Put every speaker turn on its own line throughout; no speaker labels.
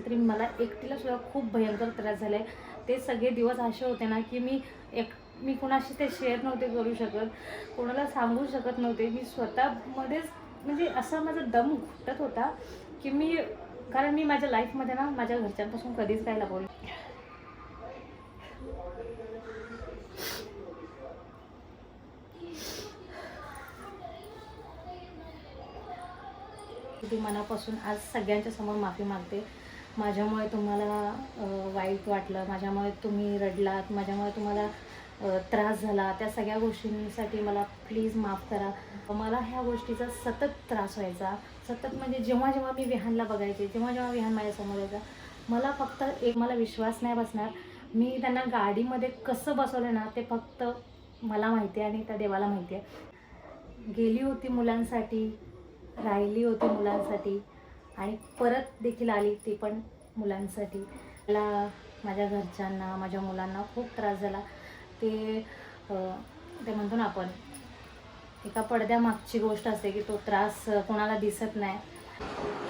तरी मला एकटीला सुद्धा खूप भयंकर त्रास झाला आहे. ते सगळे दिवस असे होते ना की मी कोणाशी ते शेअर नव्हते करू शकत, कोणाला सांगू शकत नव्हते. मी स्वतःमध्येच म्हणजे असा माझा दम घुटत होता की कारण मी माझ्या लाईफमध्ये ना माझ्या घरच्यांपासून कधीच काय लपवलं. किती मनापासून आज सगळ्यांच्या समोर माफी मागते. माझ्यामुळे तुम्हाला वाईट वाटलं, माझ्यामुळे तुम्ही रडलात, माझ्यामुळे तुम्हाला त्रास झाला, त्या सगळ्या गोष्टींसाठी मला प्लीज माफ करा. मला ह्या गोष्टीचा सतत त्रास व्हायचा, सतत म्हणजे जेव्हा जेव्हा मी विहानला बघायचे, जेव्हा जेव्हा विहान माझ्यासमोर यायचा, मला फक्त मला विश्वास नाही बसणार. मी त्यांना गाडीमध्ये कसं बसवलं ना ते फक्त मला माहिती आहे आणि त्या देवाला माहिती आहे. गेली होती मुलांसाठी, राहिली होती मुलांसाठी आणि परत देखील आली ती पण मुलांसाठी. मला माझ्या घरच्यांना, माझ्या मुलांना खूप त्रास झाला. ते म्हणतो ना आपण एका पडद्यामागची गोष्ट असते की तो त्रास कोणाला दिसत नाही.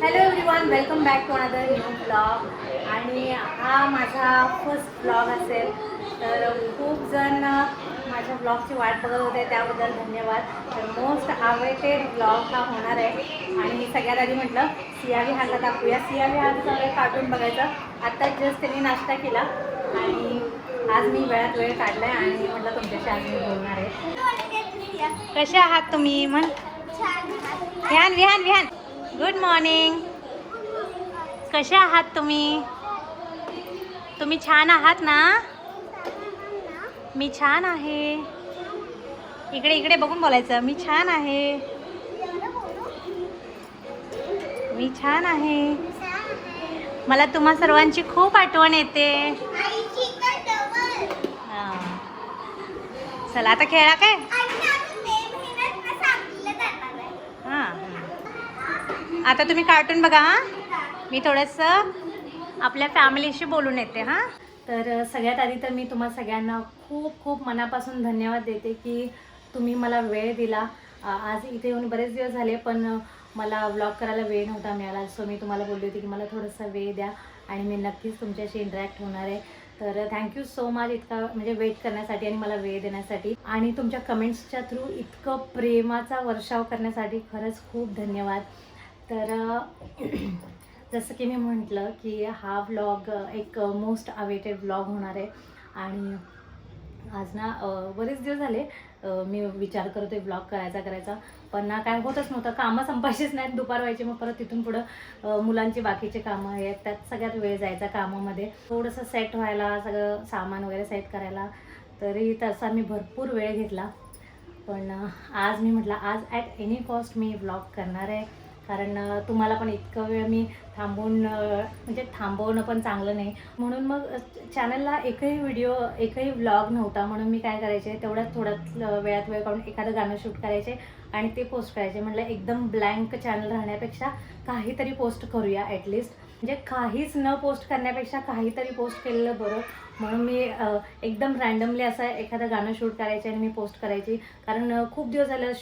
Hello everyone, welcome back to another new blog. आणि हा माझा फर्स्ट ब्लॉग असेल, तर खूप जण माझ्या ब्लॉगची वाट बघत होते, त्याबद्दल धन्यवाद. तर मोस्ट अवेटेड ब्लॉग हा होणार आहे. आणि सगळ्यात आधी म्हटलं सिया विहानला दाखवूया. सिया विहानचा वेळ कार्टून बघायचा. आत्ता जस्ट त्यांनी नाश्ता केला आणि आज मी वेळात वेळ काढला आहे आणि म्हटलं तुमच्याशी आज मी बोलणार आहे. कसे आहात तुम्ही? म्हण विहान विहान विहान, गुड मॉर्निंग. कसे आहात तुम्ही? तुम्ही छान आहात ना? मी छान आहे. इकडे इकडे बघून बोलायचं, मी छान आहे, मी छान आहे. मला तुम्हा सर्वांची खूप आठवण येते. चला आता खेळा काय? हां, आता तुम्ही कार्टून बघा. हां, मी थोडंसं आपल्या फॅमिलीशी बोलून येते. हां, तर सगळ्यात आधी तर मी तुम्हा सगळ्यांना खूप खूप मनापासून धन्यवाद देते की तुम्ही मला वेळ दिला. आज इथे येऊन बरेच दिवस झाले पण मला व्लॉग करायला वेळ नव्हता मिळाला. सो मी तुम्हाला बोलली होती की मला थोडासा वेळ द्या आणि मी नक्कीच तुमच्याशी इंटरॅक्ट होणार आहे. तर थँक्यू सो मच इतका म्हणजे वेट करण्यासाठी आणि मला वेळ देण्यासाठी आणि तुमच्या कमेंट्सच्या थ्रू इतकं प्रेमाचा वर्षाव करण्यासाठी खरंच खूप धन्यवाद. तर जसं की मी म्हटलं की हा व्लॉग एक मोस्ट अवेटेड व्लॉग होणार आहे. आणि आज ना बरेच दिवस झाले मी विचार करत होते व्लॉग करायचा पण ना काय होतच नव्हतं. कामं संपायचीच नाहीत, दुपार व्हायची. मग परत तिथून पुढं मुलांची बाकीचे कामं आहेत, त्यात सगळ्यात वेळ जायचा कामामध्ये. थोडंसं सेट व्हायला, सगळं सामान वगैरे सेट करायला, तरी तसा मी भरपूर वेळ घेतला. पण आज मी म्हटलं आज at any cost me vlog करणार आहे. कारण तुम्हाला पण इतकं वेळ मी म्हणजे थांबवणं पण चांगलं नाही. म्हणून मग चॅनलला एकही व्लॉग नव्हता. म्हणून मी काय करायचे, थोड्यात वेळात वेळ काढून एखादं गाणं शूट करायचे आणि ते पोस्ट करायचे. म्हटलं एकदम ब्लँक चॅनल राहण्यापेक्षा काहीतरी पोस्ट करूया ॲटलिस्ट. म्हणजे काहीच न पोस्ट करण्यापेक्षा काहीतरी पोस्ट केलेलं बरं. म्हणून मी एकदम रँडमली असं एखादं गाणं शूट करायचे आणि मी पोस्ट करायची. कारण खूप दिवस झालं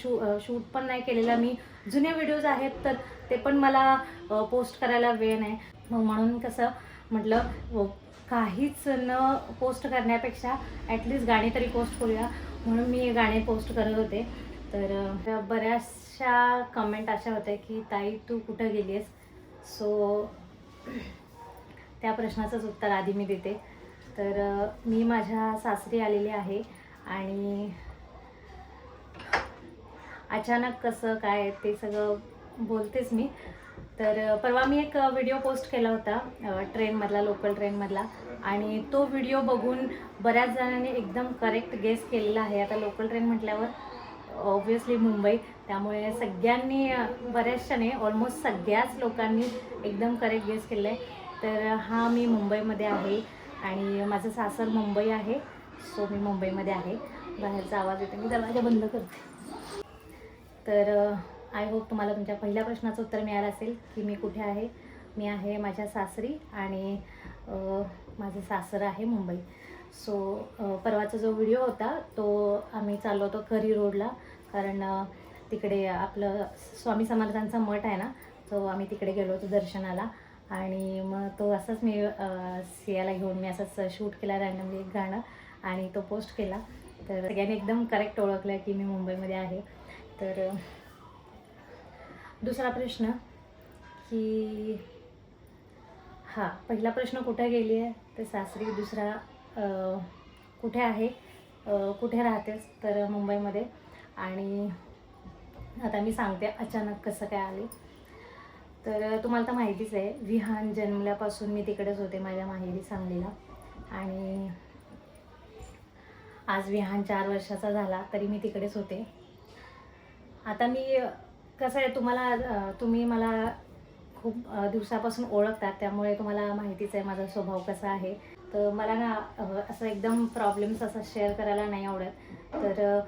शूट पण नाही केलेला मी. जुने व्हिडिओज आहेत तर ते पण मला पोस्ट करायला वेळ नाही. मग म्हणून कसं म्हटलं काहीच न पोस्ट करण्यापेक्षा ॲटलिस्ट गाणी तरी पोस्ट करूया. म्हणून मी गाणे पोस्ट करत होते. तर बऱ्याचशा कमेंट अशा होत्या की ताई तू कुठं गेली आहेस. सो त्या प्रश्नाचंच उत्तर आधी मी देते. तर मी माझ्या सासरी आलेली आहे आणि अचानक कसं काय ते सगळं बोलतेच मी. तर परवा मी एक व्हिडिओ पोस्ट केला होता ट्रेनमधला, लोकल ट्रेनमधला. आणि तो व्हिडिओ बघून बऱ्याच जणांनी एकदम करेक्ट गेस केलेला आहे. आता लोकल ट्रेन म्हटल्यावर ऑब्व्हियसली मुंबई, त्यामुळे सगळ्यांनी बऱ्याचशा नाही, ऑलमोस्ट सगळ्याच लोकांनी एकदम करेक्ट गेस केलं आहे. तर हा मी मुंबईमध्ये आहे आणि माझं सासर मुंबई आहे. सो मी मुंबईमध्ये आहे. बाहेरचा आवाज येतो, मी दरवाजा बंद करते. तर आय होप तुम्हाला तुमच्या पहिल्या प्रश्नाचं उत्तर मिळालं असेल की मी कुठे आहे. मी आहे माझ्या सासरी आणि माझं सासर आहे मुंबई. सो परवाचा जो व्हिडिओ होता तो आम्ही चाललो होतो करी रोडला. कारण तिकडे आपलं स्वामी समर्थांचा मठ आहे ना, सो आम्ही तिकडे गेलो होतो दर्शनाला. आणि मग तो असंच मी सियाला घेऊन मी असंच शूट केला रँडमली एक गाणं आणि तो पोस्ट केला. तर सगळ्यांनी एकदम करेक्ट ओळखलं की मी मुंबईमध्ये आहे. तर दुसरा प्रश्न की हां, पहिला प्रश्न कुठे गेली आहे तर सासरी. दुसरा कुठे आहे, कुठे राहतेस तर मुंबईमध्ये. आणि आता मी सांगते अचानक कसं काय आले. तर तुम्हाला तर माहितीच आहे, विहान जन्मल्यापासून मी तिकडेच होते माझ्या माहेरी सांगलीला. आणि आज विहान 4 वर्षाचा झाला तरी मी तिकडेच होते. आता मी कसं आहे, तुम्ही मला खूप दिवसापासून ओळखतात त्यामुळे तुम्हाला माहितीच आहे माझा स्वभाव कसा आहे. तर मला ना असं एकदम प्रॉब्लेम्स असं शेअर करायला नाही आवडत. तर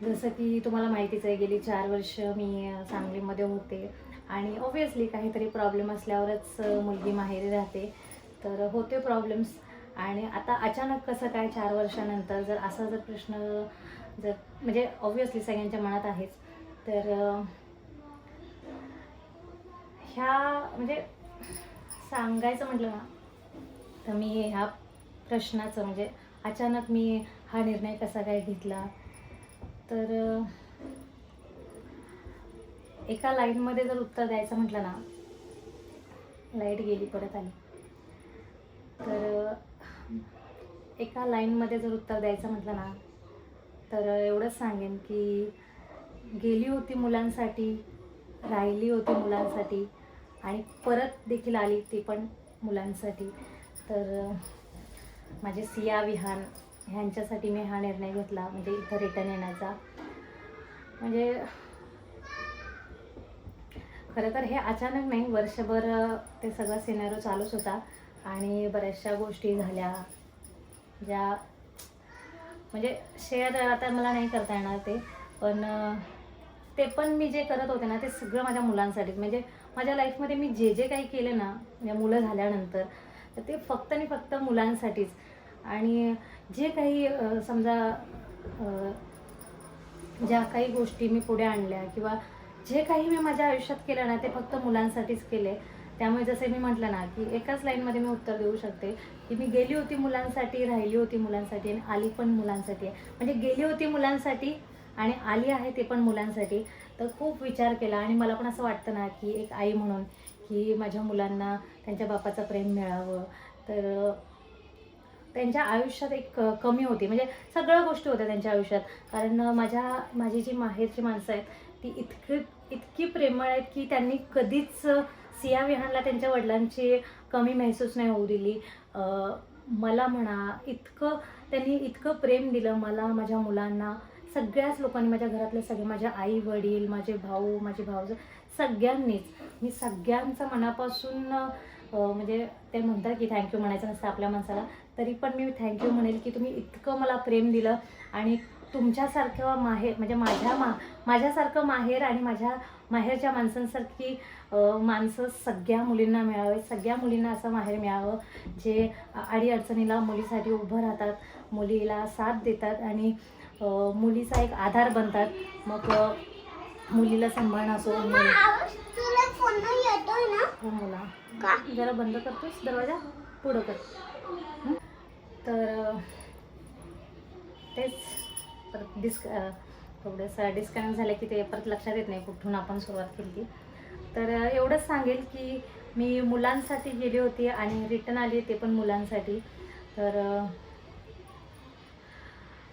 जसं की तुम्हाला माहितीच आहे, गेली 4 वर्ष मी सांगलीमध्ये होते आणि ऑब्व्हियसली काहीतरी प्रॉब्लेम असल्यावरच मुलगी माहेरी राहते. तर होते प्रॉब्लेम्स. आणि आता अचानक कसं काय 4 वर्षानंतर जर असा जर प्रश्न जर म्हणजे ऑब्व्हियसली सगळ्यांच्या मनात आहेच. तर ह्या म्हणजे सांगायचं म्हटलं ना तर मी ह्या प्रश्नाचं म्हणजे अचानक मी हा निर्णय कसा काय घेतला. तर एका लाईनमध्ये जर उत्तर द्यायचं म्हटलं ना, लाईट गेली परत आली. तर एका लाईनमध्ये जर उत्तर द्यायचं म्हटलं ना तर एवढंच सांगेन की गेली होती मुलांसाठी, राहिली होती मुलांसाठी आणि परत देखील आली ती पण मुलांसाठी. तर माझे सिया विहान ह्यांच्यासाठी मी हा निर्णय घेतला म्हणजे इथं रिटर्न येण्याचा. म्हणजे खरं तर हे अचानक नाही, वर्षभर ते सगळं सिनेरिओ चालूच होता आणि बऱ्याचशा गोष्टी झाल्या ज्या म्हणजे शेअर आता मला नाही करता येणार ते. पण ते पण मी जे करत होते ना ते सगळं माझ्या मुलांसाठीच. म्हणजे माझ्या लाईफमध्ये मी जे जे काही केलं ना म्हणजे मुलं झाल्यानंतर तर ते फक्त आणि फक्त मुलांसाठीच. आणि जे काही समजा ज्या काही गोष्टी मी पुढे आणल्या किंवा जे काही मी माझ्या आयुष्यात केलं ना ते फक्त मुलांसाठीच केले. त्यामुळे जसे मी म्हटलं ना की एकाच लाईनमध्ये मी उत्तर देऊ शकते की मी गेली होती मुलांसाठी, राहिली होती मुलांसाठी आणि आली पण मुलांसाठी आहे. म्हणजे गेली होती मुलांसाठी आणि आली आहे ते पण मुलांसाठी. तर खूप विचार केला आणि मला पण असं वाटतं ना की एक आई म्हणून की माझ्या मुलांना त्यांच्या बापाचं प्रेम मिळावं. तर त्यांच्या आयुष्यात एक कमी होती म्हणजे सगळ्या गोष्टी होत्या त्यांच्या आयुष्यात. कारण माझी जी माहेरची माणसं आहेत ती इतकी प्रेमळ आहेत की त्यांनी कधीच सिया विहानला त्यांच्या वडिलांची कमी महसूस नाही होऊ दिली. मला म्हणा त्यांनी इतकं प्रेम दिलं मला, माझ्या मुलांना, सगळ्याच लोकांनी, माझ्या घरातले सगळे, माझ्या आई वडील, माझे भाऊ, माझे भावजं, सगळ्यांनीच. मी सगळ्यांचं मनापासून म्हणजे ते म्हणतात की थँक्यू म्हणायचं नसतं आपल्या माणसाला, तरी पण मी थँक्यू म्हणेल की तुम्ही इतकं मला प्रेम दिलं. आणि तुमच्यासारखं माहेर म्हणजे माझ्यासारखं माहेर आणि माझ्या माहेरच्या माणसांसारखी माणसं सगळ्या मुलींना मिळावे. सगळ्या मुलींना असं माहेर मिळावं जे अडीअडचणीला मुलीसाठी उभं राहतात, मुलीला साथ देतात आणि मुलीचा एक आधार बनतात. मग मुलीला सांभाळणं असो. हो मुला, जरा बंद करतोस दरवाजा, पुढं कर. तर तेच परत थोडंसं डिस्कनेक्ट झालं की ते परत लक्षात येत नाही कुठून आपण सुरुवात केली ती. तर एवढंच सांगेल की मी मुलांसाठी गेली होती आणि रिटर्न आली ते पण मुलांसाठी. तर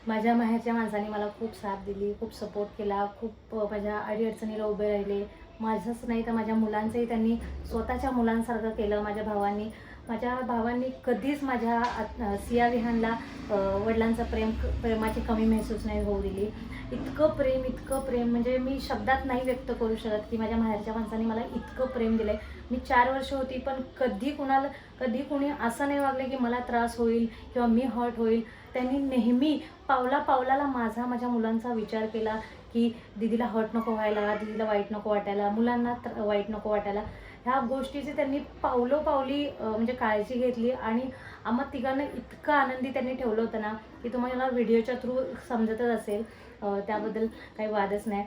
माझ्या माहेरच्या माणसाने मला खूप साथ दिली, खूप सपोर्ट केला, खूप माझ्या अडीअडचणीला उभे राहिले. माझंच नाही तर माझ्या मुलांचंही त्यांनी स्वतःच्या मुलांसारखं केलं. माझ्या भावांनी कधीच माझ्या सिया विहानला वडिलांचं प्रेमाची कमी महसूस नाही होऊ दिली. इतकं प्रेम म्हणजे मी शब्दात नाही व्यक्त करू शकत की माझ्या माहेरच्या माणसाने मला इतकं प्रेम दिलं आहे. मी 4 वर्ष होती पण कधी कोणी असं नाही वागले की मला त्रास होईल किंवा मी हर्ट होईल. त्यांनी नेहमी पावलाला माझ्या मुलांचा विचार केला की दीदीला हर्ट नको व्हायला, दीदीला वाईट नको वाटायला, मुलांना वाईट नको वाटायला. ह्या गोष्टीची त्यांनी पावलोपावली म्हणजे काळजी घेतली आणि आम्हा तिघांना इतकं आनंदी त्यांनी ठेवलं होतं ना की तुम्हाला व्हिडिओच्या थ्रू समजतच असेल. त्याबद्दल काही वादच नाही.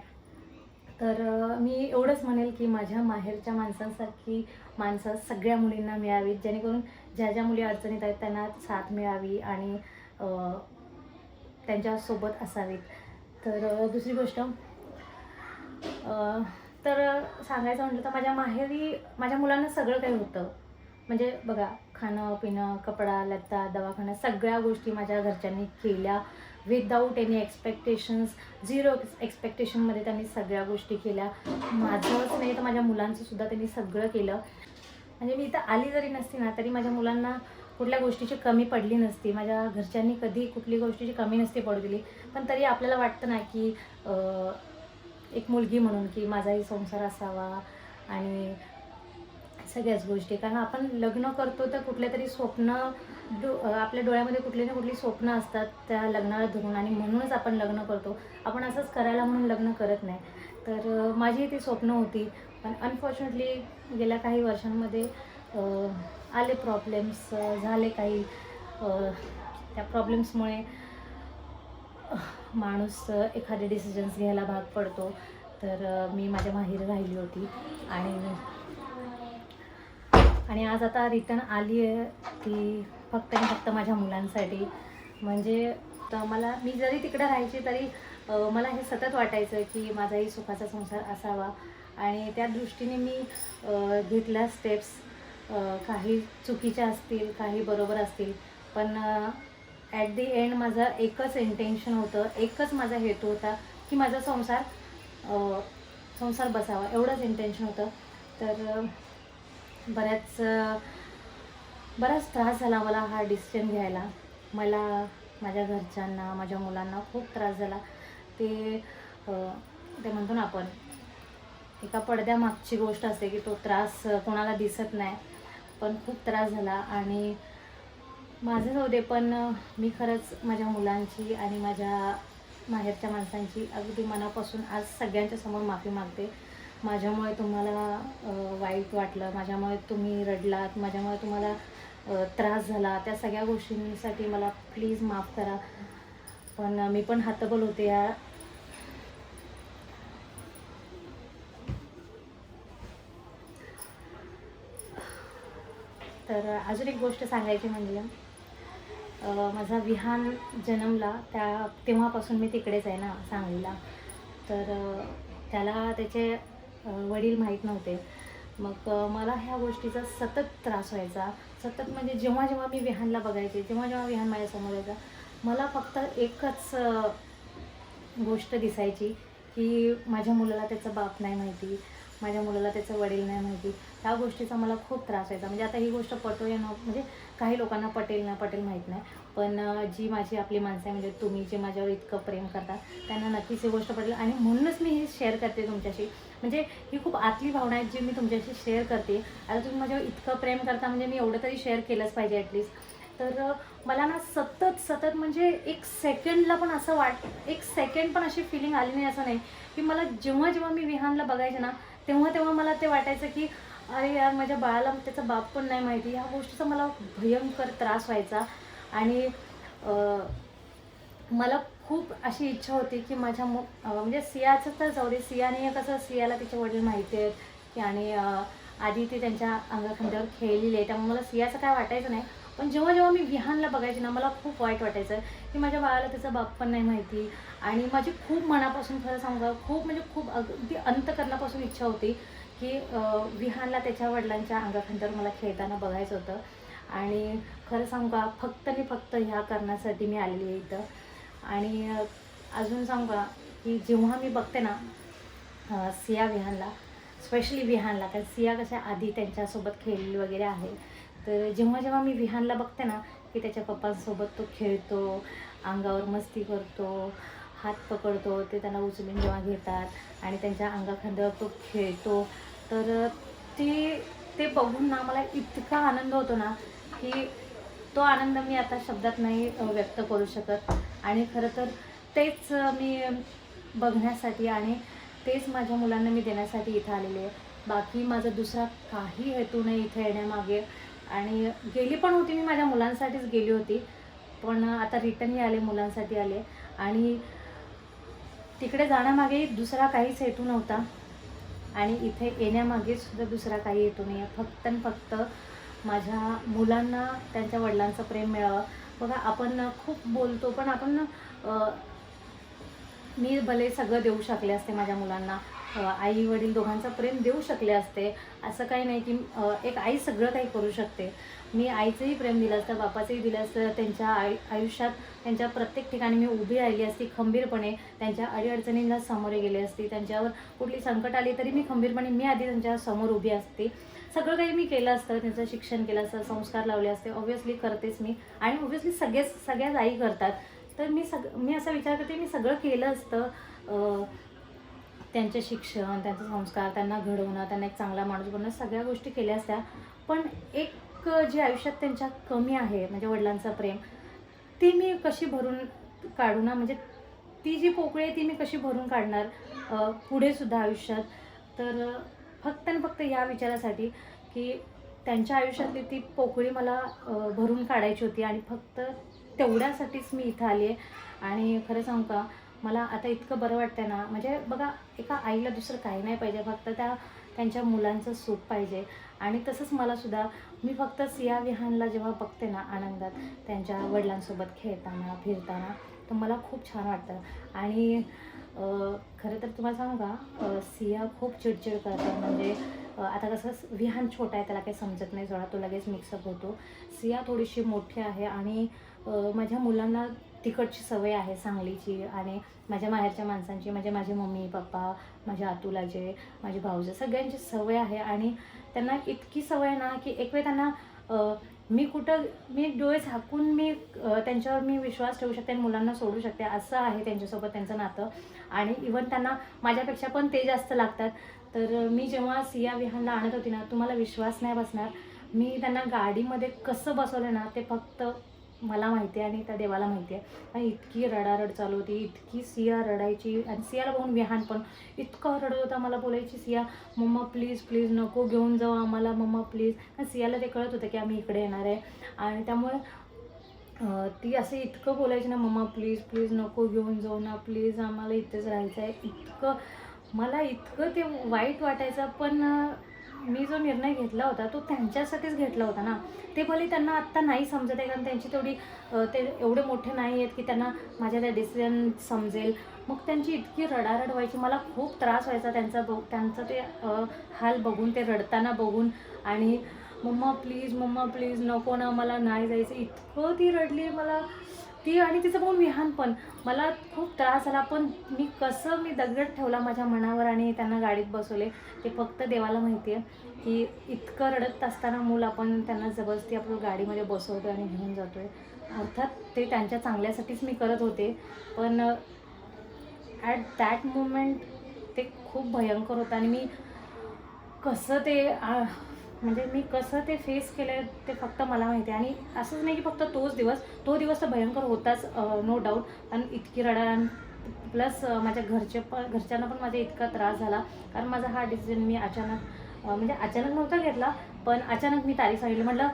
तर मी एवढंच म्हणेल की माझ्या माहेरच्या माणसांसारखी माणसं सगळ्या मुलींना मिळावीत, जेणेकरून ज्या ज्या मुली अडचणीत आहेत त्यांना साथ मिळावी आणि त्यांच्यासोबत असावीत. तर दुसरी गोष्ट तर सांगायचं म्हटलं तर माझ्या माहेरी माझ्या मुलांना सगळं काही होतं. म्हणजे बघा, खाणं पिणं, कपडा लत्ता, दवाखाना, सगळ्या गोष्टी माझ्या घरच्यांनी केल्या विदाऊट एनी एक्सपेक्टेशन्स. 0 एक्सपेक्टेशनमध्ये त्यांनी सगळ्या गोष्टी केल्या. माझंच नाही तर माझ्या मुलांचं सुद्धा त्यांनी सगळं केलं. म्हणजे मी इथं आली जरी नसती ना तरी माझ्या मुलांना कुठल्या गोष्टीची कमी पडली नसती. माझ्या घरच्यांनी कधी कुठली गोष्टीची कमी नसती पडू दिली. पण तरी आपल्याला वाटतं ना की एक मुलगी म्हणून की माझाही संसार असावा आणि सगळ्याच गोष्टी. कारण आपण लग्न करतो तर कुठले तरी स्वप्न आपल्या डोळ्यामध्ये कुठली ना कुठली स्वप्न असतात त्या लग्नाला धरून, आणि म्हणूनच आपण लग्न करतो. आपण असंच करायला म्हणून लग्न करत नाही. तर माझी ती स्वप्न होती. पण अनफॉर्च्युनेटली गेल्या काही वर्षांमध्ये आले प्रॉब्लेम्स, झाले काही. त्या प्रॉब्लेम्समुळे माणूस एखादे डिसिजन्स घ्यायला भाग पडतो. तर मी माझ्या माहेरी राहिली होती आणि आज आता रिटर्न आली आहे ती फक्त आणि फक्त माझ्या मुलांसाठी. म्हणजे मी जरी तिकडे राहायची तरी मला हे सतत वाटायचं की माझाही सुखाचा संसार असावा, आणि त्या दृष्टीने मी घेतल्या स्टेप्स. काही चुकीच्या असतील, काही बरोबर असतील, पण ॲट दी एंड माझं एकच इंटेन्शन होतं, एकच माझा हेतू होता की माझा संसार बसावा, एवढंच इंटेन्शन होतं. तर बराच त्रास झाला मला हा डिसिजन घ्यायला. मला, माझ्या घरच्यांना, माझ्या मुलांना खूप त्रास झाला. ते म्हणतो ना आपण, एका पडद्यामागची गोष्ट असते की तो त्रास कोणाला दिसत नाही, पण खूप त्रास झाला. आणि माझं जाऊ दे, पण मी खरंच माझ्या मुलांची आणि माझ्या माहेरच्या माणसांची अगदी मनापासून आज सगळ्यांच्या समोर माफी मागते. माझ्यामुळे तुम्हाला वाईट वाटलं, माझ्यामुळे तुम्ही रडलात, माझ्यामुळे तुम्हाला त्रास झाला, त्या सगळ्या गोष्टींसाठी मला प्लीज माफ करा. पण मी पण हतबल होते या तर अजून एक गोष्ट सांगायची म्हणजे माझा विहान जन्मला तेव्हापासून मी तिकडेच आहे ना, सांगलीला. तर त्याला त्याचे वडील माहीत नव्हते. मग मला ह्या गोष्टीचा सतत त्रास व्हायचा. सतत म्हणजे जेव्हा जेव्हा मी विहानला बघायचे, जेव्हा जेव्हा विहान माझ्यासमोर यायचा, मला फक्त एकच गोष्ट दिसायची की माझ्या मुलाला त्याचा बाप नाही माहिती, माझ्या मुलाला त्याचं वडील नाही माहिती. ह्या गोष्टीचा मला खूप त्रास व्हायचा. म्हणजे आता ही गोष्ट पटो या म्हणजे काही लोकांना पटेल ना पटेल माहीत नाही, पण जी माझी आपली माणसं आहे, म्हणजे तुम्ही जे माझ्यावर इतकं प्रेम करता त्यांना नक्कीच ही गोष्ट पटेल. आणि म्हणूनच मी ही शेअर करते तुमच्याशी. म्हणजे ही खूप आतली भावना आहे जी मी तुमच्याशी शेअर करते. आता तुम्ही माझ्यावर इतकं प्रेम करता म्हणजे मी एवढं तरी शेअर केलंच पाहिजे ॲटलिस्ट. तर मला ना सतत म्हणजे एक सेकंड पण अशी फिलिंग आली नाही असं नाही की मला जेव्हा जेव्हा मी विहानला बघायचे ना तेव्हा मला ते वाटायचं की अरे यार, माझ्या बाळाला त्याचा बाप पण नाही माहिती. ह्या गोष्टीचा मला भयंकर त्रास व्हायचा. आणि मला खूप अशी इच्छा होती की माझ्या म्हणजे सियाचं तर जाऊ दे, सियाने कसं, सियाला तिचे वडील माहिती आहेत की, आणि आधी ते त्यांच्या अंगाखांद्यावर खेळलेली आहे, त्यामुळे मला सियाचं काय वाटायचं नाही. पण जेव्हा जेव्हा मी विहानला बघायचे ना मला खूप वाईट वाटायचं की माझ्या बाळाला त्याचा बाप पण नाही माहिती. आणि माझी खूप मनापासून, खरं सांगा, खूप अगदी अंतकरणापासून इच्छा होती की विहानला त्याच्या वडिलांच्या अंगाखांद्यावर मला खेळताना बघायचं होतं. आणि खरं सांगू का, फक्त ह्या कारणासाठी मी आलेली आहे इथं. आणि अजून सांगू का की जेव्हा मी बघते ना सिया विहानला, स्पेशली विहानला, कारण सिया कशा आधी त्यांच्यासोबत खेळली वगैरे आहे, तर जेव्हा मी विहानला बघते ना की त्याच्या पप्पांसोबत तो खेळतो, अंगावर मस्ती करतो, हात पकडतो, ते त्यांना उचलून जेव्हा घेतात आणि त्यांच्या अंगाखांद्यावर तो खेळतो, तर ते बघून ना मला इतका आनंद होतो ना की तो आनंद मी आता शब्दात नाही व्यक्त करू शकत. आणि खरं तर तेच मी बघण्यासाठी आणि तेच माझ्या मुलांना मी देण्यासाठी इथं आलेले आहे. बाकी माझा दुसरा काही हेतू नाही इथे येण्यामागे. आणि गेली पण होती मी, माझ्या मुलांसाठीच गेली होती, पण आता रिटर्नही आले, मुलांसाठी आले. आणि तिकडे जाण्यामागे दुसरा काहीच हेतू नव्हता आणि इथे येण्यामागे सुद्धा दुसरा काही हेतू नाही आहे. फक्त आणि फक्त माझ्या मुलांना त्यांच्या वडिलांचं प्रेम मिळावं. बघा आपण खूप बोलतो, पण आपण मी भले सगळं देऊ शकले असते माझ्या मुलांना, आई वडील दोघांचं प्रेम देऊ शकले असते. असं काही नाही की एक आई सगळं काही करू शकते. मी आईचंही प्रेम दिलं असतं, बापाचंही दिलं असतं. त्यांच्या आयुष्यात त्यांच्या प्रत्येक ठिकाणी मी उभी राहिली असती खंबीरपणे. त्यांच्या अडीअडचणींना सामोरे गेले असते. त्यांच्यावर कुठली संकट आली तरी मी खंबीरपणे मी आधी त्यांच्या समोर उभी असते. सगळं काही मी केलं असतं. त्यांचं शिक्षण केलं असतं, संस्कार लावले असते. ऑब्व्हियसली करतेच मी, आणि ऑब्व्हियसली सगळ्याच आई करतात. तर मी असा विचार करते, मी सगळं केलं असतं. त्यांचे शिक्षण, त्यांचे संस्कार, त्यांना घडवणं, त्यांना एक चांगला माणूस बनवणं, सगळ्या गोष्टी केल्या असत्या. पण एक जे आयुष्यात त्यांच्या कमी आहे, म्हणजे वडिलांचं प्रेम, ती मी कशी भरून काढू ना. म्हणजे ती जी पोकळी आहे ती मी कशी भरून काढणार पुढे सुद्धा आयुष्यात. तर फक्त आणि फक्त या विचारासाठी की त्यांच्या आयुष्यातली ती पोकळी मला भरून काढायची होती, आणि फक्त तेवढ्यासाठीच मी इथं आली आहे. आणि खरं सांगू का, मला आता इतकं बरं वाटतं ना. म्हणजे बघा, एका आईला दुसरं काही नाही पाहिजे, फक्त त्यांच्या मुलांचं सुख पाहिजे. आणि तसंच मलासुद्धा, मी फक्त सिया विहानला जेव्हा बघते ना आनंदात, त्यांच्या वडिलांसोबत खेळताना फिरताना, तर मला खूप छान वाटतं. आणि खरं तर तुम्हाला सांगू का, सिया खूप चिडचिड करते. म्हणजे आता कसं विहान छोटा आहे, त्याला काही समजत नाही सोडा, तो लगेच मिक्सअप होतो. सिया थोडीशी मोठी आहे, आणि माझ्या मुलांना तिकडची सवय आहे सांगलीची, आणि माझ्या माहेरच्या माणसांची, म्हणजे माझे मम्मी पप्पा, माझे आतुलाजे, माझे भाऊजे, सगळ्यांची सवय आहे. आणि त्यांना इतकी सवय ना की एक वेळ त्यांना मी डोळे झाकून त्यांच्यावर मी विश्वास ठेवू शकते आणि मुलांना सोडू शकते, असं आहे त्यांच्यासोबत त्यांचं नातं. आणि इवन त्यांना माझ्यापेक्षा पण ते जास्त लागतात. तर मी जेव्हा सिया विहानला आणत होती ना, तुम्हाला विश्वास नाही बसणार, मी त्यांना गाडीमध्ये कसं बसवलं ना, ते फक्त मला माहिती आहे आणि त्या देवाला माहिती आहे. आणि इतकी रडारड चालू होती, इतकी सिया रडायची. आणि सियाला बघून विहान पण इतकं रडत होता. मला बोलायची, सिया मम्मा प्लीज प्लीज नको घेऊन जाऊ आम्हाला, मम्मा प्लीज. आणि सियाला ते कळत होतं की आम्ही इकडे येणार आहे, आणि त्यामुळे ती असं इतकं बोलायची ना, मम्मा प्लीज प्लीज नको घेऊन जाऊ ना, प्लीज आम्हाला इथेच राहायचं आहे. मला इतकं ते वाईट वाटायचं. पण मी जो निर्णय घेतला होता तो त्यांच्यासाठीच घेतला होता ना. ते भले त्यांना आत्ता नाही समजत आहे, कारण त्यांची तेवढी ते एवढे मोठे नाही आहेत की त्यांना माझ्या त्या डिसिजन समजेल. मग त्यांची इतकी रडारड व्हायची, मला खूप त्रास व्हायचा त्यांचं ते हाल बघून, ते रडताना बघून. आणि मम्मा प्लीज नको ना, मला नाही जायचं, इतकं ती रडली. मला ती, आणि तिचं बघून विहान पण, मला खूप त्रास झाला. पण मी दगड ठेवला माझ्या मनावर आणि त्यांना गाडीत बसवले. ते फक्त देवाला माहिती आहे की इतकं रडत असताना मूल आपण त्यांना जबरदस्ती आपलं गाडीमध्ये बसवतो आणि घेऊन जातो आहे. अर्थात ते त्यांच्या चांगल्यासाठीच मी करत होते, पण ॲट दॅट मोमेंट ते खूप भयंकर होतं. आणि मी कसं ते फेस केलं आहे ते फक्त मला माहिती आहे. आणि असंच नाही की फक्त तो दिवस तर भयंकर होताच, नो डाऊट. आणि इतकी रडारड, प्लस माझ्या घरच्यांना पण माझा इतका त्रास झाला, कारण माझा हा डिसिजन मी अचानक नव्हता घेतला. पण अचानक मी तारीख सांगितली. म्हटलं,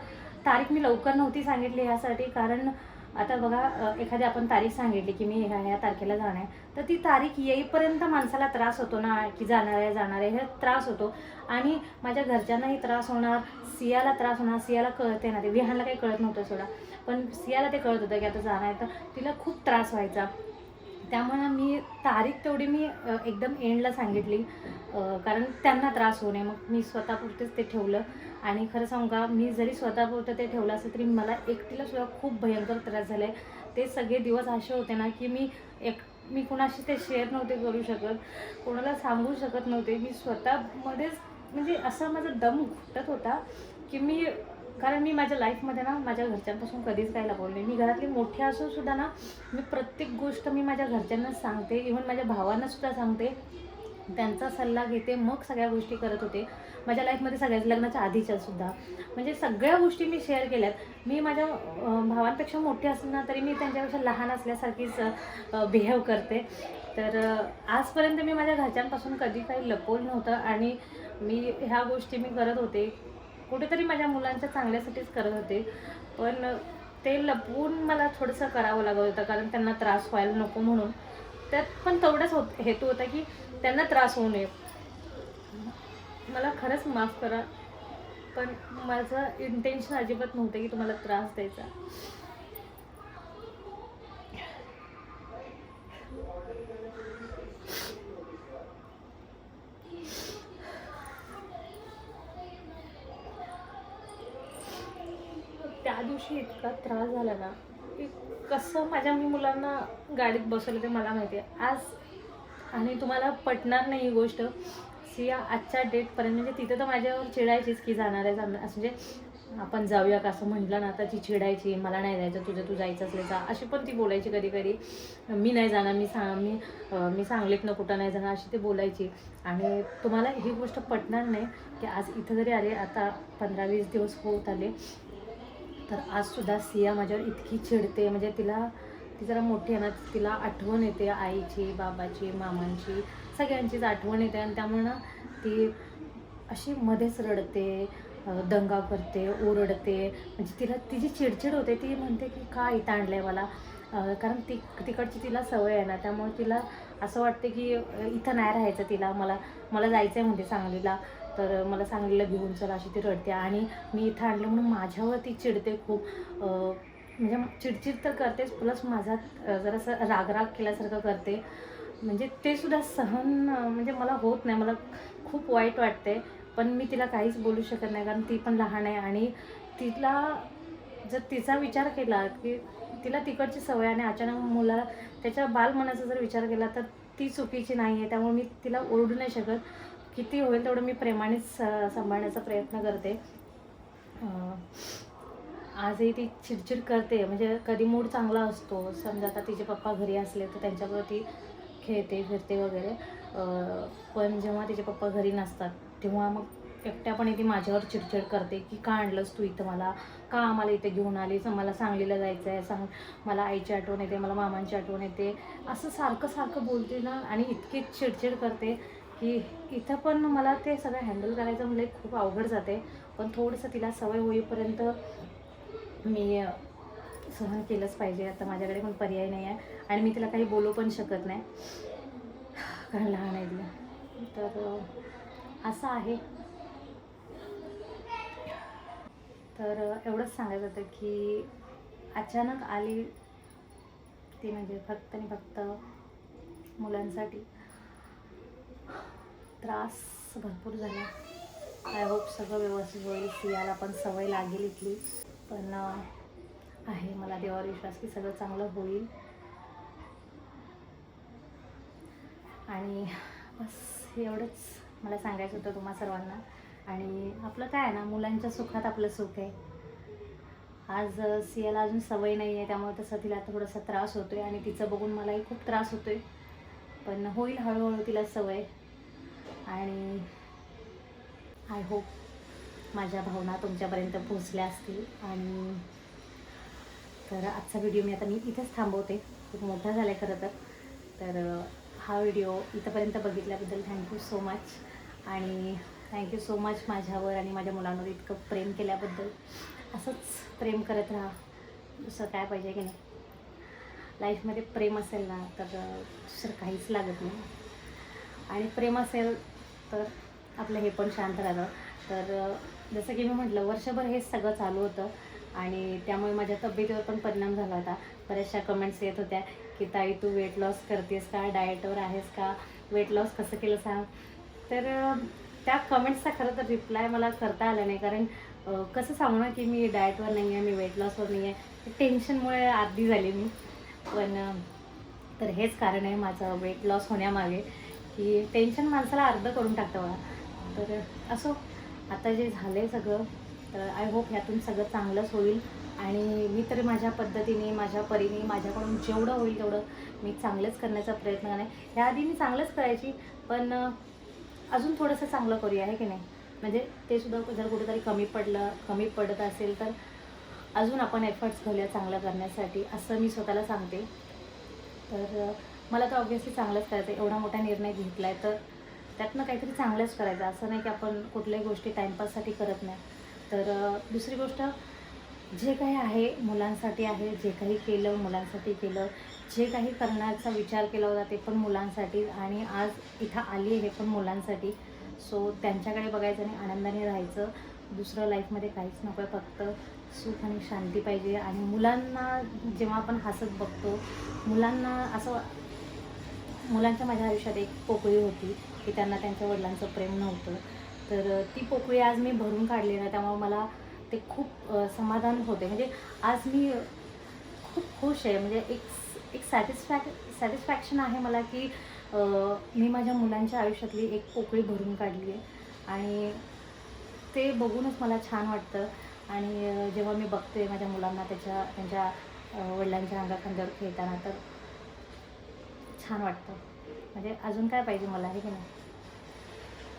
तारीख मी लवकर नव्हती सांगितली ह्यासाठी, कारण आता बघा, एखादी आपण तारीख सांगितली की मी ह्या तारखेला जाणार आहे, तर ती तारीख येईपर्यंत माणसाला त्रास होतो ना, की जाणार आहे हे त्रास होतो. आणि माझ्या घरच्यांनाही त्रास होणार, सियाला त्रास होणार. सियाला कळते ना, ते विहानला काही कळत नव्हतं सोडा, पण सियाला ते कळत होतं की आता जाणार आहे, तर तिला खूप त्रास व्हायचा. त्यामुळे मी तारीख तेवढी एकदम एंडला सांगितली, कारण त्यांना त्रास होऊ नये. मग मी स्वतःपुरतेच ते ठेवलं. आणि खरं सांगू का, मी जरी स्वतःपुरतं ते ठेवलं असतं तरी मला एकटीला सुद्धा खूप भयंकर त्रास झाला आहे. ते सगळे दिवस असे होते ना की मी कुणाशी ते शेअर नव्हते करू शकत, कोणाला सांगू शकत नव्हते. मी स्वतःमध्येच, म्हणजे असं माझा दम घुटत होता की कारण मी माझ्या लाईफमध्ये ना माझ्या घरच्यांपासून कधीच काही लपवलं. मी घरातली मोठी असून सुद्धा ना, मी प्रत्येक गोष्ट मी माझ्या घरच्यांना सांगते, इव्हन माझ्या भावांना सुद्धा सांगते, त्यांचा सल्ला घेते, मग सगळ्या गोष्टी करत होते माझ्या लाईफमध्ये. सगळ्याच लग्नाच्या आधीच्या सुद्धा, म्हणजे सगळ्या गोष्टी मी शेअर केल्यात. मी माझ्या भावांपेक्षा मोठी असताना तरी मी त्यांच्यापेक्षा लहान असल्यासारखीच बिहेव करते. तर आजपर्यंत मी माझ्या घरच्यांपासून कधी काही लपवलं नव्हतं, आणि ह्या गोष्टी मी करत होते कुठेतरी माझ्या मुलांच्या चांगल्यासाठीच करत होते. पण ते लपवून मला थोडंसं करावं लागत होतं, कारण त्यांना त्रास व्हायला नको म्हणून. त्यात पण तेवढाच हेतू होता की त्यांना त्रास होऊ नये. मला खरंच माफ करा, पण माझं इंटेन्शन अजिबात नव्हतं की तुम्हाला त्रास द्यायचा. त्या दिवशी इतका त्रास झाला ना की कसं माझ्या मी मुलांना गाडीत बसवलं ते मला माहिती आहे आज. आणि तुम्हाला पटणार नाही ही गोष्ट, सिया आजच्या डेटपर्यंत म्हणजे तिथं तर माझ्यावर चिडायचीच की जाणार आहे असं म्हणजे आपण जाऊया का असं म्हटलं ना तर ती चिडायची, मला नाही जायचं, तुझं तू जायचं असले जा, अशी पण ती बोलायची कधी कधी. मी नाही जाणार, मी सांगलीत ना कुठं नाही जाणार अशी ती बोलायची. आणि तुम्हाला ही गोष्ट पटणार नाही की आज इथं जरी आले, आता 15-20 दिवस होत आले, तर आजसुद्धा सिया माझ्यावर इतकी चिडते. म्हणजे ती जरा मोठी आहे ना, तिला आठवण येते आईची, बाबाची, मामांची, सगळ्यांचीच आठवण येते. आणि त्यामुळे ना ती अशी मध्येच रडते, दंगा करते, ओरडते. म्हणजे तिला तिची चिडचिड होते. ती म्हणते की का इथं आणलं आहे मला, कारण तिकडची तिला सवय आहे ना, त्यामुळे तिला असं वाटते की इथं नाही राहायचं तिला, मला जायचं आहे म्हणते सांगलीला, तर मला सांगलीला घेऊन चला, अशी ती रडते. आणि मी इथं आणलं म्हणून माझ्यावर ती चिडते खूप. म्हणजे चिडचिड तर करतेच, प्लस माझा जरासं रागराग केल्यासारखं करते. म्हणजे ते सुद्धा सहन म्हणजे मला होत नाही, मला खूप वाईट वाटते. पण मी तिला काहीच बोलू शकत नाही, कारण ती पण लहान आहे. आणि तिला जर तिचा विचार केला की तिला तिकडची सवय आणि अचानक मुलाला त्याच्या बालमनाचा जर विचार केला तर ती चुकीची नाही आहे. त्यामुळे मी तिला ओरडू नाही शकत. किती होईल तेवढं मी प्रेमानेच सांभाळण्याचा प्रयत्न करते. आजही ती चिडचिड करते. म्हणजे कधी मूड चांगला असतो, समजा आता तिचे पप्पा घरी असले तर त्यांच्याबरोबर ती खेळते फिरते वगैरे. पण जेव्हा तिचे पप्पा घरी नसतात तेव्हा मग एकट्यापणे ती माझ्यावर चिडचिड करते की का आणलंस तू इथं मला, का आम्हाला इथे घेऊन आलीस, मला सांगलीला जायचं आहे, मला आईची आठवण येते, मला मामांची आठवण येते, असं सारखं बोलते ना. आणि इतकी चिडचिड करते की इथं पण मला ते सगळं हँडल करायचं म्हणजे खूप अवघड जाते. पण थोडंसं तिला सवय होईपर्यंत मी सहन केलंच पाहिजे. आता माझ्याकडे पण पर्याय नाही आहे आणि मी तिला काही बोलू पण शकत नाही, कारण लहान आहे ती. तर असं आहे. तर एवढंच सांगायचं होतं की अचानक आली ती, म्हणजे फक्त आणि फक्त मुलांसाठी. त्रास भरपूर झाला. आय होप सगळं व्यवस्थित होईल. सियाला पण सवय लागेल इथली. पण आहे मला देवावर विश्वास की सगळं चांगलं होईल. आणि बस एवढंच मला सांगायचं होतं तुम्हा सर्वांना. आणि आपलं काय आहे ना, मुलांच्या सुखात आपलं सुख आहे. आज सियाला अजून सवय नाही आहे, त्यामुळे तसं तिला थोडासा त्रास होतो आहे. आणि तिचं बघून मलाही खूप त्रास होतो आहे, पण होईल हळूहळू तिला सवय. आणि आय होप माझ्या भावना तुमच्यापर्यंत पोहोचल्या असतील. आणि तर आजचा व्हिडिओ मी इथेच थांबवते. खूप मोठा झाला आहे खरं तर हा व्हिडिओ इथंपर्यंत बघितल्याबद्दल थँक्यू सो मच. आणि थँक्यू सो मच माझ्यावर आणि माझ्या मुलांवर इतकं प्रेम केल्याबद्दल. असंच प्रेम करत राहा, दुसरं काय पाहिजे की नाही. लाईफमध्ये प्रेम असेल ना तर दुसरं काहीच लागत नाही. आणि प्रेम असेल तर आपलं हे पण शांत राहतं. तर जसं की मी म्हटलं, वर्षभर हेच सगळं चालू होतं आणि त्यामुळे माझ्या तब्येतीवर पण परिणाम झाला होता. बऱ्याचशा कमेंट्स येत होत्या की ताई तू वेट लॉस करतेस का, डाएटवर आहेस का, वेट लॉस कसं केलं सांग. तर त्या कमेंट्सचा खरं तर रिप्लाय मला करता आला नाही, कारण कसं सांगू ना की मी डाएटवर नाही आहे, मी वेट लॉसवर नाही आहे. टेन्शनमुळे अर्धी झाली मी. पण तर हेच कारण आहे माझं वेट लॉस होण्यामागे, की टेन्शन माणसाला अर्ध करून टाकतं मला. तर असो, आता जे झालं आहे सगळं, तर आय होप ह्यातून सगळं चांगलंच होईल. आणि मी तर माझ्या पद्धतीने, माझ्या परीने, माझ्याकडून जेवढं होईल तेवढं मी चांगलंच करण्याचा प्रयत्न करणार. ह्याआधी मी चांगलंच करायची, पण अजून थोडंसं चांगलं करूया, आहे की नाही. म्हणजे ते सुद्धा जर कुठेतरी कमी पडत असेल तर अजून आपण एफर्ट्स घालूया चांगलं करण्यासाठी, असं मी स्वतःला सांगते. तर मला तर ऑब्व्हियसली चांगलंच करायचं आहे. एवढा मोठा निर्णय घेतला आहे तर त्यातनं काहीतरी चांगलंच करायचं. असं नाही की आपण कुठल्याही गोष्टी टाईमपाससाठी करत नाही. तर दुसरी गोष्ट, जे काही आहे मुलांसाठी आहे, जे काही केलं मुलांसाठी केलं, जे काही करण्याचा विचार केला होता ते पण मुलांसाठी, आणि आज इथं आली हे पण मुलांसाठी. सो त्यांच्याकडे बघायचं आणि आनंदाने राहायचं. दुसरं लाईफमध्ये काहीच नको आहे, फक्त सुख आणि शांती पाहिजे. आणि मुलांना जेव्हा आपण हसत बघतो, मुलांना असं, मुलांच्या माझ्या आयुष्यात एक पोकळी होती की त्यांना त्यांच्या वडिलांचं प्रेम नव्हतं. तर ती पोकळी आज मी भरून काढली ना, त्यामुळे मला ते खूप समाधान होते. म्हणजे आज मी खूप खुश आहे. म्हणजे एक सॅटिस्फॅक्शन आहे मला की मी माझ्या मुलांच्या आयुष्यातली एक पोकळी भरून काढली आहे. आणि ते बघूनच मला छान वाटतं. आणि जेव्हा मी बघते माझ्या मुलांना त्यांच्या वडिलांच्या अंगाखांद्यावर खेळताना, तर छान वाटतं. म्हणजे अजून काय पाहिजे मला, आहे की नाही.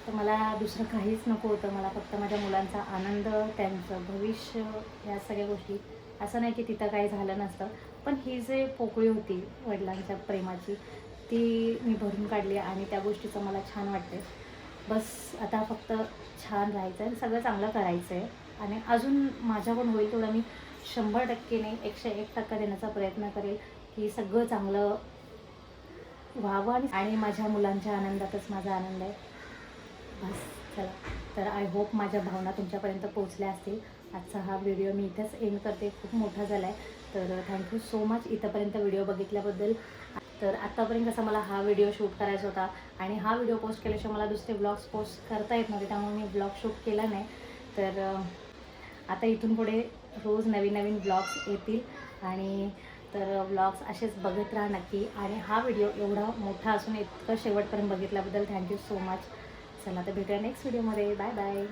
तर मला दुसरं काहीच नको होतं. मला फक्त माझ्या मुलांचा आनंद, त्यांचं भविष्य, या सगळ्या गोष्टी. असं नाही की तिथं काही झालं नसतं, पण ही जे पोकळी होती वडिलांच्या प्रेमाची, ती मी भरून काढली आणि त्या गोष्टीचं मला छान वाटते. बस आता फक्त छान राहायचं आहे, सगळं चांगलं करायचं आहे. आणि अजून माझ्याकडून होईल तेवढं मी 100% नाही, 101% देण्याचा प्रयत्न करेल की सगळं चांगलं व्हावं. आणि माझ्या मुलांच्या आनंदातच माझा आनंद आहे. बस चला, तर आय होप माझ्या भावना तुमच्यापर्यंत पोहोचल्या असतील. आजचा हा व्हिडिओ मी इथेच एंड करते, खूप मोठा झाला आहे. तर थँक्यू सो मच इथंपर्यंत व्हिडिओ बघितल्याबद्दल. तर आत्तापर्यंत कसा मला हा व्हिडिओ शूट करायचा होता, आणि हा व्हिडिओ पोस्ट केल्याशिवाय मला दुसरे ब्लॉग्स पोस्ट करता येत नव्हते, त्यामुळे मी ब्लॉग शूट केला नाही. तर आता इथून पुढे रोज नवीन नवीन ब्लॉग्स येतील. आणि तर व्लॉग्स असेच बघत राहा नक्की. आणि हा व्हिडिओ एवढा मोठा असून इतकं शेवटपर्यंत बघितल्याबद्दल थँक्यू सो मच. चला तर भेटूया नेक्स्ट व्हिडिओमध्ये. Bye bye.